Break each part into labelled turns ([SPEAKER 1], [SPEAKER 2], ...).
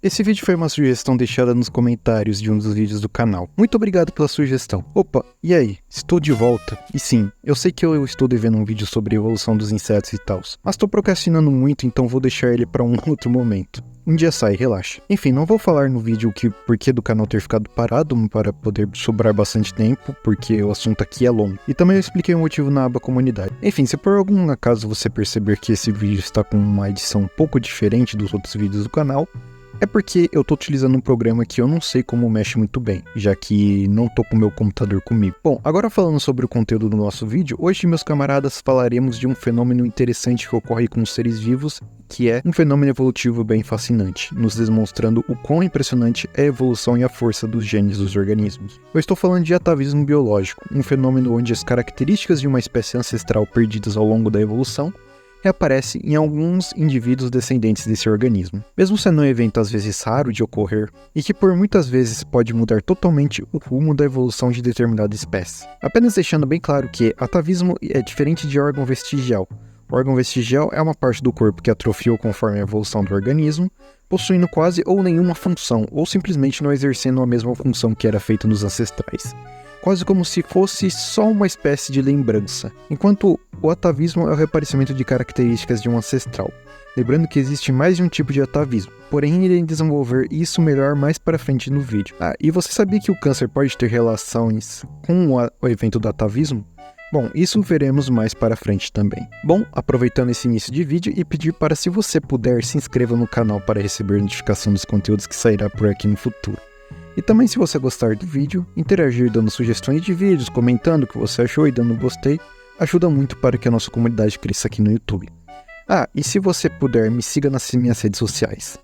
[SPEAKER 1] Esse vídeo foi uma sugestão deixada nos comentários de um dos vídeos do canal. Muito obrigado pela sugestão. Opa, e aí? Estou de volta. E sim, eu sei que eu estou devendo um vídeo sobre a evolução dos insetos e tal, mas estou procrastinando muito, então vou deixar ele para um outro momento. Um dia sai, relaxa. Enfim, não vou falar no vídeo o porquê do canal ter ficado parado para poder sobrar bastante tempo, porque o assunto aqui é longo. E também eu expliquei o motivo na aba comunidade. Enfim, se por algum acaso você perceber que esse vídeo está com uma edição um pouco diferente dos outros vídeos do canal, é porque eu tô utilizando um programa que eu não sei como mexe muito bem, já que não tô com o meu computador comigo. Bom, agora falando sobre o conteúdo do nosso vídeo, hoje, meus camaradas, falaremos de um fenômeno interessante que ocorre com os seres vivos, que é um fenômeno evolutivo bem fascinante, nos demonstrando o quão impressionante é a evolução e a força dos genes dos organismos. Eu estou falando de atavismo biológico, um fenômeno onde as características de uma espécie ancestral perdidas ao longo da evolução reaparece em alguns indivíduos descendentes desse organismo. Mesmo sendo um evento às vezes raro de ocorrer, e que por muitas vezes pode mudar totalmente o rumo da evolução de determinada espécie. Apenas deixando bem claro que atavismo é diferente de órgão vestigial. O órgão vestigial é uma parte do corpo que atrofiou conforme a evolução do organismo, possuindo quase ou nenhuma função, ou simplesmente não exercendo a mesma função que era feita nos ancestrais. Quase como se fosse só uma espécie de lembrança, enquanto o atavismo é o reaparecimento de características de um ancestral. Lembrando que existe mais de um tipo de atavismo, porém irei desenvolver isso melhor mais para frente no vídeo. E você sabia que o câncer pode ter relações com o evento do atavismo? Bom, isso veremos mais para frente também. Bom, aproveitando esse início de vídeo e pedir para, se você puder, se inscreva no canal para receber notificação dos conteúdos que sairá por aqui no futuro. E também, se você gostar do vídeo, interagir dando sugestões de vídeos, comentando o que você achou e dando um gostei, ajuda muito para que a nossa comunidade cresça aqui no YouTube. E se você puder, me siga nas minhas redes sociais.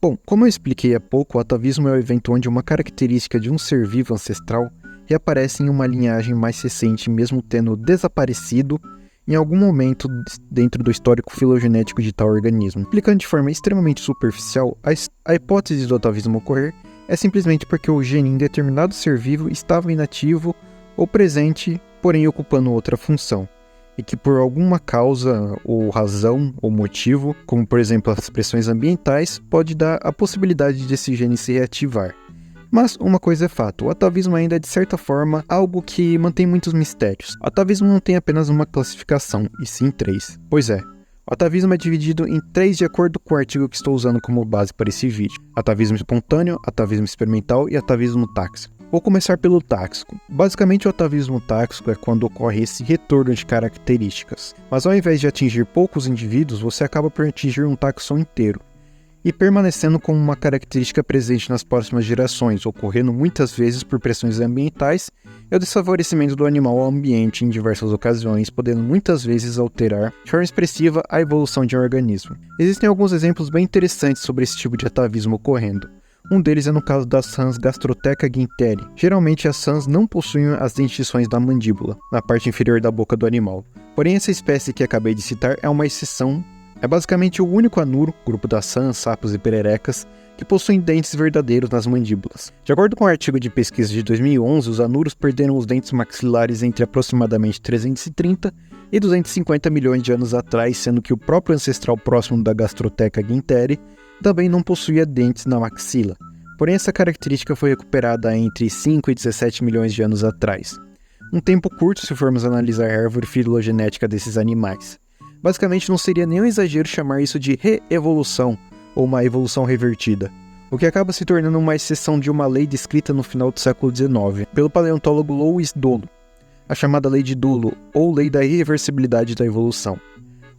[SPEAKER 1] Bom, como eu expliquei há pouco, o atavismo é o evento onde uma característica de um ser vivo ancestral reaparece em uma linhagem mais recente, mesmo tendo desaparecido em algum momento dentro do histórico filogenético de tal organismo. Explicando de forma extremamente superficial, a hipótese do atavismo ocorrer é simplesmente porque o gene em determinado ser vivo estava inativo ou presente, porém ocupando outra função, e que por alguma causa ou razão ou motivo, como por exemplo as pressões ambientais, pode dar a possibilidade desse gene se reativar. Mas uma coisa é fato, o atavismo ainda é de certa forma algo que mantém muitos mistérios. O atavismo não tem apenas uma classificação, e sim 3. Pois é, o atavismo é dividido em 3 de acordo com o artigo que estou usando como base para esse vídeo. Atavismo espontâneo, atavismo experimental e atavismo táxico. Vou começar pelo táxico. Basicamente, o atavismo táxico é quando ocorre esse retorno de características. Mas ao invés de atingir poucos indivíduos, você acaba por atingir um táxon inteiro, e permanecendo como uma característica presente nas próximas gerações, ocorrendo muitas vezes por pressões ambientais e o desfavorecimento do animal ao ambiente em diversas ocasiões, podendo muitas vezes alterar de forma expressiva a evolução de um organismo. Existem alguns exemplos bem interessantes sobre esse tipo de atavismo ocorrendo. Um deles é no caso das rãs Gastrotheca guinterii. Geralmente as rãs não possuem as dentições da mandíbula, na parte inferior da boca do animal. Porém, essa espécie que acabei de citar é uma exceção. É basicamente o único anuro, grupo das rãs, sapos e pererecas, que possuem dentes verdadeiros nas mandíbulas. De acordo com um artigo de pesquisa de 2011, os anuros perderam os dentes maxilares entre aproximadamente 330 e 250 milhões de anos atrás, sendo que o próprio ancestral próximo da Gastrotheca guinterii também não possuía dentes na maxila. Porém, essa característica foi recuperada entre 5 e 17 milhões de anos atrás. Um tempo curto se formos analisar a árvore filogenética desses animais. Basicamente, não seria nenhum exagero chamar isso de re-evolução ou uma evolução revertida, o que acaba se tornando uma exceção de uma lei descrita no final do século XIX pelo paleontólogo Louis Dollo, a chamada Lei de Dollo, ou Lei da Irreversibilidade da Evolução,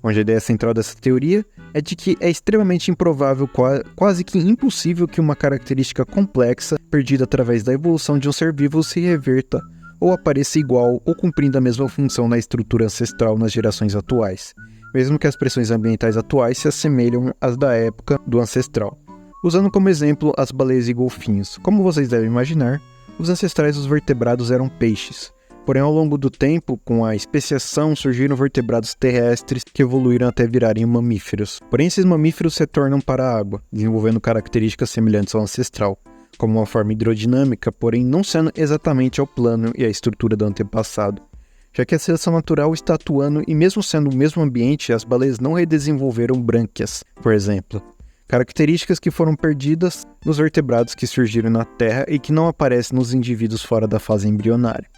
[SPEAKER 1] onde a ideia central dessa teoria é de que é extremamente improvável, quase que impossível, que uma característica complexa, perdida através da evolução de um ser vivo, se reverta ou apareça igual ou cumprindo a mesma função na estrutura ancestral nas gerações atuais, mesmo que as pressões ambientais atuais se assemelham às da época do ancestral. Usando como exemplo as baleias e golfinhos. Como vocês devem imaginar, os ancestrais dos vertebrados eram peixes. Porém, ao longo do tempo, com a especiação, surgiram vertebrados terrestres que evoluíram até virarem mamíferos. Porém, esses mamíferos se retornam para a água, desenvolvendo características semelhantes ao ancestral, como uma forma hidrodinâmica, porém não sendo exatamente ao plano e à estrutura do antepassado, já que a seleção natural está atuando e mesmo sendo o mesmo ambiente, as baleias não redesenvolveram brânquias, por exemplo. Características que foram perdidas nos vertebrados que surgiram na Terra e que não aparecem nos indivíduos fora da fase embrionária.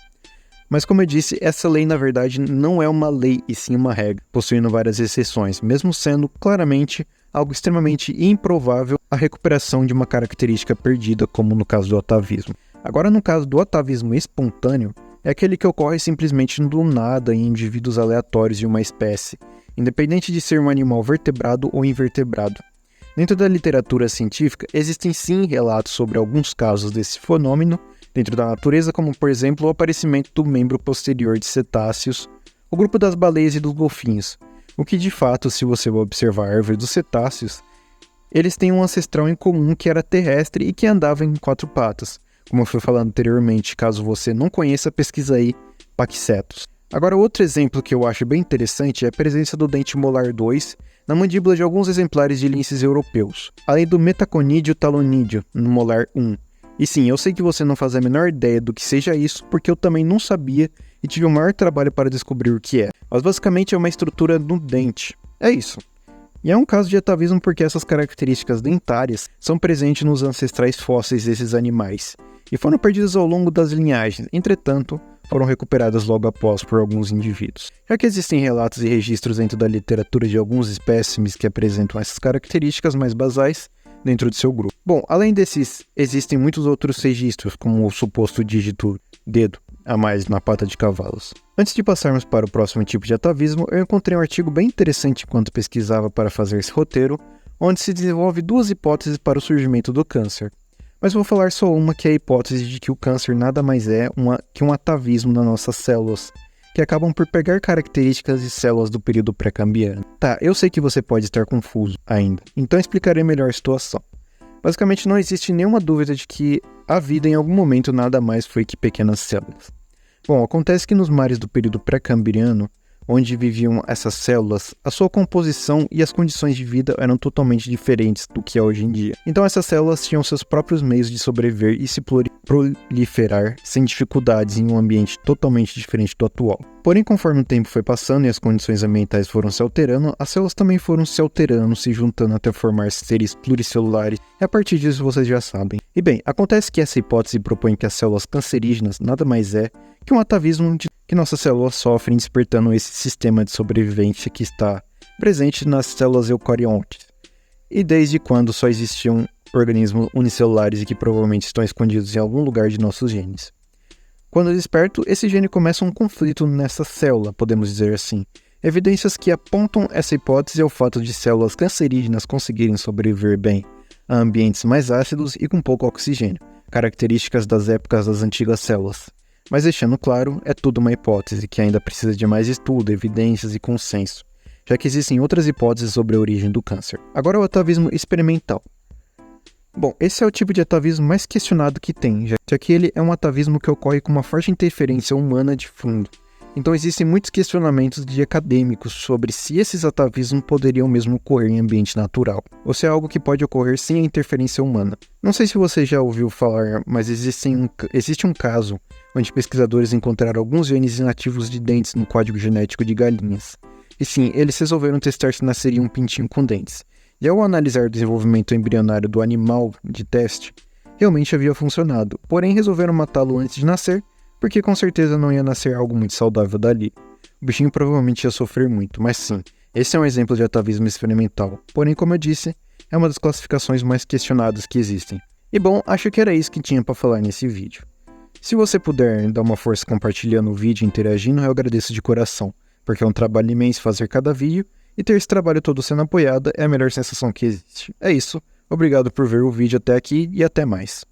[SPEAKER 1] Mas como eu disse, essa lei na verdade não é uma lei e sim uma regra, possuindo várias exceções, mesmo sendo claramente algo extremamente improvável a recuperação de uma característica perdida, como no caso do atavismo. Agora, no caso do atavismo espontâneo, é aquele que ocorre simplesmente do nada em indivíduos aleatórios de uma espécie, independente de ser um animal vertebrado ou invertebrado. Dentro da literatura científica, existem sim relatos sobre alguns casos desse fenômeno dentro da natureza, como por exemplo o aparecimento do membro posterior de cetáceos, o grupo das baleias e dos golfinhos, o que de fato, se você observar a árvore dos cetáceos, eles têm um ancestral em comum que era terrestre e que andava em 4 patas. Como eu fui falando anteriormente, caso você não conheça, pesquisa aí Paquicetus. Agora, outro exemplo que eu acho bem interessante é a presença do dente molar 2 na mandíbula de alguns exemplares de linces europeus, além do metaconídeo talonídeo no molar 1. E sim, eu sei que você não faz a menor ideia do que seja isso, porque eu também não sabia e tive o maior trabalho para descobrir o que é. Mas basicamente é uma estrutura no dente. É isso. E é um caso de atavismo porque essas características dentárias são presentes nos ancestrais fósseis desses animais e foram perdidas ao longo das linhagens, entretanto, foram recuperadas logo após por alguns indivíduos. Já que existem relatos e registros dentro da literatura de alguns espécimes que apresentam essas características mais basais dentro de seu grupo. Bom, além desses, existem muitos outros registros, como o suposto dígito dedo a mais na pata de cavalos. Antes de passarmos para o próximo tipo de atavismo, eu encontrei um artigo bem interessante enquanto pesquisava para fazer esse roteiro, onde se desenvolve 2 hipóteses para o surgimento do câncer. Mas vou falar só uma, que é a hipótese de que o câncer nada mais é que um atavismo nas nossas células, que acabam por pegar características de células do período pré-cambriano. Tá, eu sei que você pode estar confuso ainda, então explicarei melhor a situação. Basicamente, não existe nenhuma dúvida de que a vida em algum momento nada mais foi que pequenas células. Bom, acontece que nos mares do período pré-cambriano, onde viviam essas células, a sua composição e as condições de vida eram totalmente diferentes do que é hoje em dia. Então essas células tinham seus próprios meios de sobreviver e se proliferar sem dificuldades em um ambiente totalmente diferente do atual. Porém, conforme o tempo foi passando e as condições ambientais foram se alterando, as células também foram se alterando, se juntando até formar seres pluricelulares, e a partir disso vocês já sabem. E bem, acontece que essa hipótese propõe que as células cancerígenas nada mais é que um atavismo que nossas células sofrem, despertando esse sistema de sobrevivência que está presente nas células eucariontes, e desde quando só existiam organismos unicelulares e que provavelmente estão escondidos em algum lugar de nossos genes. Quando desperto, esse gene começa um conflito nessa célula, podemos dizer assim. Evidências que apontam essa hipótese é o fato de células cancerígenas conseguirem sobreviver bem a ambientes mais ácidos e com pouco oxigênio, características das épocas das antigas células. Mas deixando claro, é tudo uma hipótese que ainda precisa de mais estudo, evidências e consenso, já que existem outras hipóteses sobre a origem do câncer. Agora o atavismo experimental. Bom, esse é o tipo de atavismo mais questionado que tem, já que ele é um atavismo que ocorre com uma forte interferência humana de fundo. Então existem muitos questionamentos de acadêmicos sobre se esses atavismos poderiam mesmo ocorrer em ambiente natural, ou se é algo que pode ocorrer sem a interferência humana. Não sei se você já ouviu falar, mas existe um caso onde pesquisadores encontraram alguns genes inativos de dentes no código genético de galinhas. E sim, eles resolveram testar se nasceria um pintinho com dentes. E ao analisar o desenvolvimento embrionário do animal de teste, realmente havia funcionado, porém resolveram matá-lo antes de nascer, porque com certeza não ia nascer algo muito saudável dali. O bichinho provavelmente ia sofrer muito, mas sim, esse é um exemplo de atavismo experimental, porém, como eu disse, é uma das classificações mais questionadas que existem. E bom, acho que era isso que tinha para falar nesse vídeo. Se você puder dar uma força compartilhando o vídeo e interagindo, eu agradeço de coração, porque é um trabalho imenso fazer cada vídeo, e ter esse trabalho todo sendo apoiado é a melhor sensação que existe. É isso, obrigado por ver o vídeo até aqui e até mais.